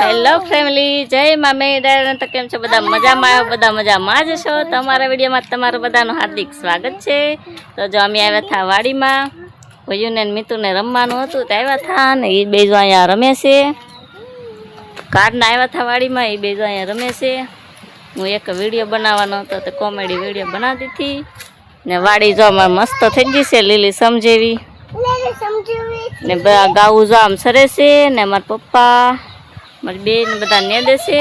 Hello family, જય મામી ડાયરા. તો કેમ છો બધા? મજામાં? બધા મજામાં જ છો? તમારા વિડીયોમાં તમારું બધાનું હાર્દિક સ્વાગત છે. તો જો અમે આવ્યા હતા વાડીમાં, ભૈયુને મિતુને રમવાનું હતું તો આવ્યા હતા ને એ બે જો અહીંયા રમે છે. કારના આવ્યા હતા વાડીમાં, એ બે જો અહીંયા રમે છે. હું એક વિડીયો બનાવવાનો હતો તો કોમેડી વિડીયો બનાવતી હતી ને વાડી જો મસ્ત થઈ ગઈ છે, લીલી સમજેવી ને ગાવું જો આમ સરે છે ને મારા પપ્પા મારી બેન બધા નેદે છે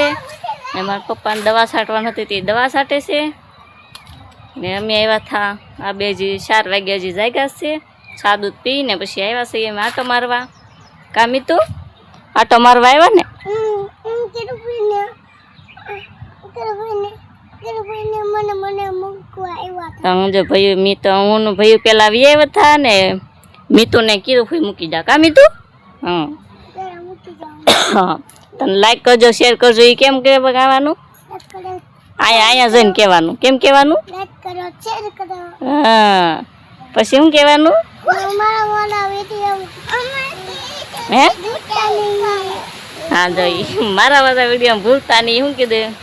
ને મારા પપ્પાને દવા છાંટવાની હતી તે દવા છાંટે છે ને અમે આવ્યા હતા આ બે હજી 4 વાગ્યા હજી જાગ્યા છે. ચા દૂધ પી ને પછી આવ્યા છે એમ આટો મારવા. કામી તું આટો મારવા આવ્યા ને? હું જો ભાઈ મીતો હું ભાઈ પેલા આવી આવ્યા હતા ને મીતુને કીધું ફઈ મૂકી જા. કામી તું હા તને લાઈક કરજો, શેર કરજો. એ કેમ કહેવાનું? અહીંયા જઈને કહેવાનું. કેમ કહેવાનું? હા પછી શું કહેવાનું? હે હા જો મારા બધા વિડીયોમાં ભૂલતા નહીં. શું કીધું?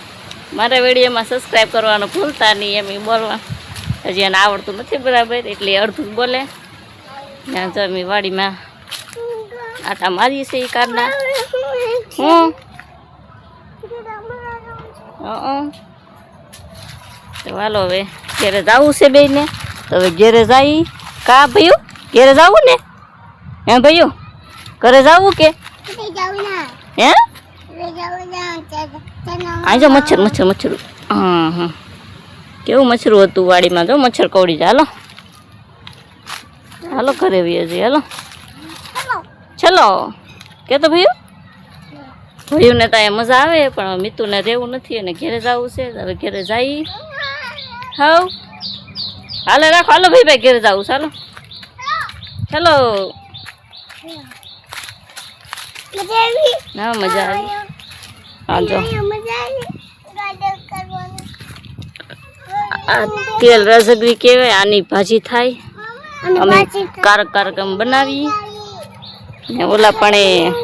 મારા વિડીયોમાં સબસ્ક્રાઈબ કરવાનું ભૂલતા નહીં એમ બોલવા. હજી એને આવડતું નથી બરાબર એટલે અડધું બોલે. ત્યાં જો અમે વાડીમાં આટા મારી છે એ કારના. હું તો હાલો હવે ઘેરે જવું છે બેને. તો હવે ઘેરે જાય. કા ભૈયું ઘેરે જવું ને? હે ભૈયું ઘરે જવું કે હે? આ જો મચ્છર મચ્છર મચ્છર. હા હા કેવું મચ્છરું હતું વાડીમાં. જો મચ્છર કવડી જાય. હાલો હાલો ઘરે આવીએ છીએ. હાલો ચલો કે તો ભૈયું ભૈયુંને તો અહીંયા મજા આવે પણ મિતુને રહેવું નથી અને ઘેરે જવું છે. હવે ઘેરે જઈ હાવ હાલે રાખો. હાલો ભાઈ ભાઈ ઘેરે જવું. ચાલો ચલો. હા મજા આવી. હા જો આ તેલ રસગરી કહેવાય. આની ભાજી થાય. અમે કારક કારક બનાવી ને ઓલા પણ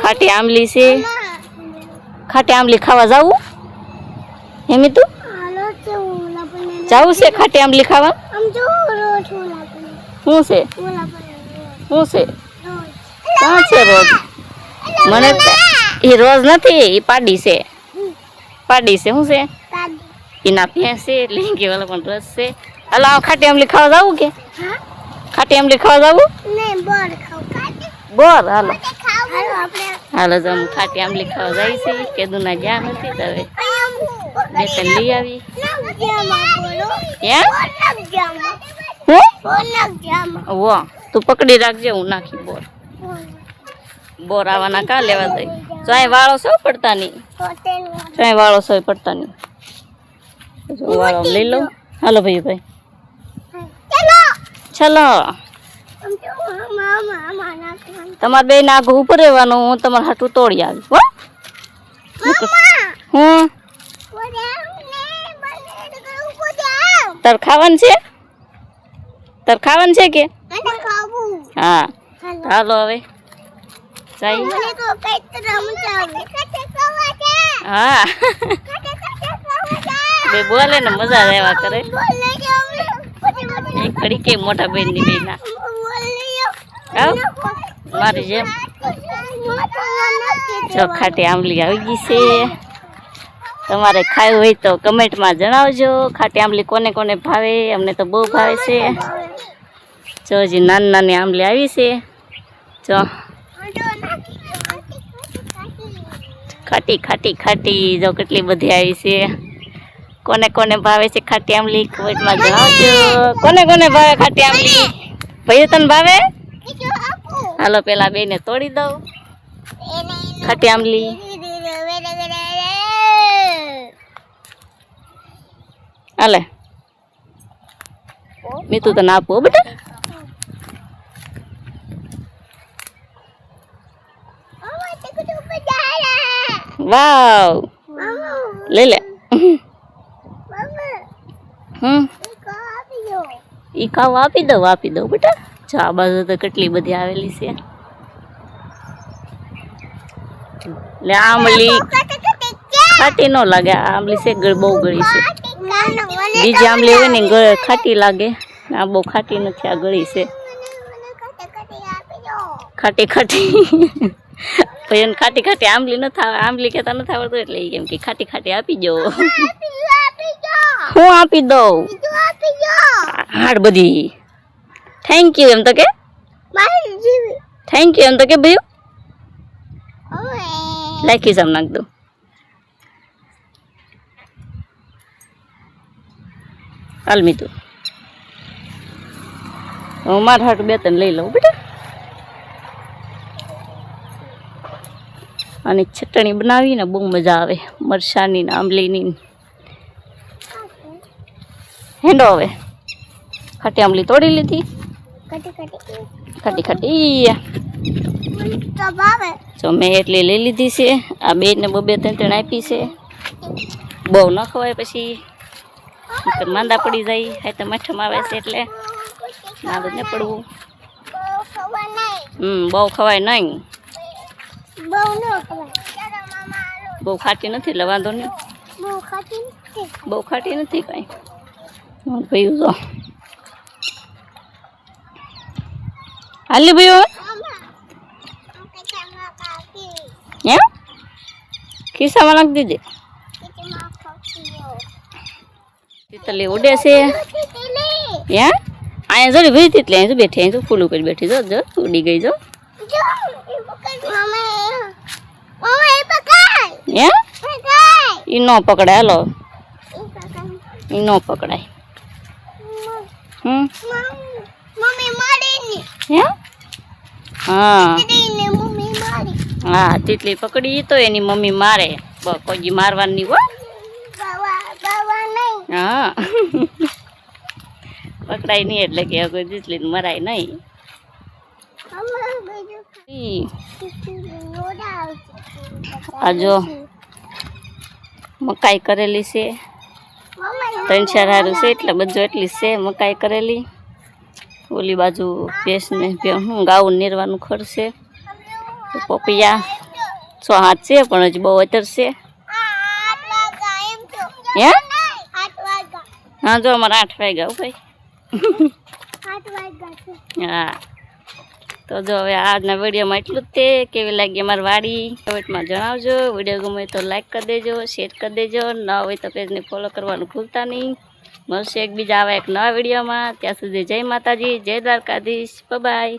ખાટી આંબલી છે. ખાટી આંબલી ખાવા જવું? એમ તું જવું છે ખાટી આંબલી ખાવા? શું છે? શું છે? ક્યાં છે રોજ? મને એ રોજ નથી, એ પાડી છે. પાડી છે. શું છે? એના ભેંસ છે એટલે કે ઓલા પણ રસ છે. હાલો ખાટી આંબલી ખાવા જવું કે? ખાટી આંબલી ખાવા જવું? બોર હાલો હાલો જો ખાટી આંબલી ખાવા જાય છે. કેદુના ગયા નથી તો હવે બે ત્રણ લઈ આવી. વો તું પકડી રાખજે, હું નાખી બોર. બોર આવવાના કા લેવા દઈ. ચાય વાળો છો પડતા નહીં. ચાય વાળો છો પડતા નહીં. વાળો લઈ લઉં. હાલો ભાઈ ભાઈ ચલો. તમારે બે નાગ ઉપર રહેવાનું. હું તમારે હાટું તોડી આવી. હું તાર ખાવાનું છે? તાર ખાવાનું છે કે? હા હાલો હવે ચાઈ. હા બે બોલે ને મજા આવ્યા કરે. એક ઘડી કે મોટા બેન ની બે ના મારી જેમ. જો ખાટી આંબલી આવી ગઈ છે. તમારે ખાવું હોય તો કમેન્ટમાં જણાવજો. ખાટી આંબલી કોને કોને ભાવે? અમને તો બહુ ભાવે છે. જો હજી નાની નાની આંબલી આવી છે. જો ખાટી ખાટી ખાટી જો કેટલી બધી આવી છે. કોને કોને ભાવે છે ખાટી આંબલી કમેન્ટમાં જણાવજો. કોને કોને ભાવે ખાટી આંબલી? ભાઈ તને ભાવે? હાલો પેલા બેને તોડી દઉં ખાટી આંબલી. હાલે મીતુ તને આપું બેટા. વાવ લઈ લે. ઈ ખાવા આપી દઉં બેટા. જો આ બાજુ તો કેટલી બધી આવેલી છે. એટલે આંબલી ખાટી ન લાગે, આ આંબલી છે બહુ ગળી છે. બીજી આંબલી હોય ને ખાટી લાગે, આ બહુ ખાટી નથી, આ ગળી છે ખાટી ખાટી. પછી એને ખાટી ખાટી આંબલી ન થાય, આંબલી કહેતા નથી આવડતું એટલે કેમ કે ખાટી ખાટી આપી દો. હું આપી દઉં હાડ બધી. થેન્ક યુ એમ તો કે, થેન્ક યુ એમ તો કે ભાઈ. લાખી સામ નાખ દઉં. હાલ મીતું હું મારા હાટ બે ત્રણ લઈ લઉં બેટા. અને ચટણી બનાવીને બહુ મજા આવે, મરચાંની ને આંબલીની. હેંડો હવે ખાટી આંબલી તોડી લીધી, ખાટી ખાટી જો મેં એટલી લઈ લીધી છે. આ બે ને બે ત્રણ ત્રણ આપી છે. બહુ ન ખવાય પછી માંદા પડી જાય. હા તો મઠમાં આવે છે એટલે માંદું ન પડવું. બહુ ખવાય નહીં, બહુ ખાટી નથી એટલે વાંધો નહીં. બહુ ખાટી નથી કાંઈ. ભાઈ જો હાલી ભાઈ હે ખિસ્સામાં નાખી દીધી. તિતલી ઉડે છે હે અહીંયા જોડી ભાઈ તિતલી અહીં બેઠી, અહીં ફૂલું કરી બેઠી. જો જો ઉડી ગઈ. જો હે ઈ નો પકડાય, હાલો ઈ નો પકડાય. હે હા હા તિતલી પકડી તો એની મમ્મી મારે, કોઈ મારવાની હો. હા પકડાય નહીં એટલે કે કોઈ તિતલી મરાય નહીં. આ જો મકાઈ કરેલી છે, 3-4 હારું છે એટલે બધું એટલી છે મકાઈ કરેલી. ઓલી બાજુ ભેંસને હું ગાઉન નીરવાનું ખર્ચે. પપૈયા 6-7 છે પણ હજી બહુ અત્યારે છે. હે હા જો અમારે 8 વાગ્યા ભાઈ. હા તો જો હવે આજના વિડીયોમાં એટલું જ તે. કેવી લાગી અમારી વાડી કમેન્ટમાં જણાવજો. વિડીયો ગમે તો લાઈક કરી દેજો, શેર કરી દેજો. ન હોય તો પેજને ફોલો કરવાનું ભૂલતા નહીં. મળશે એકબીજા આવા એક નવા વિડીયોમાં. ત્યાં સુધી જય માતાજી, જય દ્વારકાધીશ, બાય.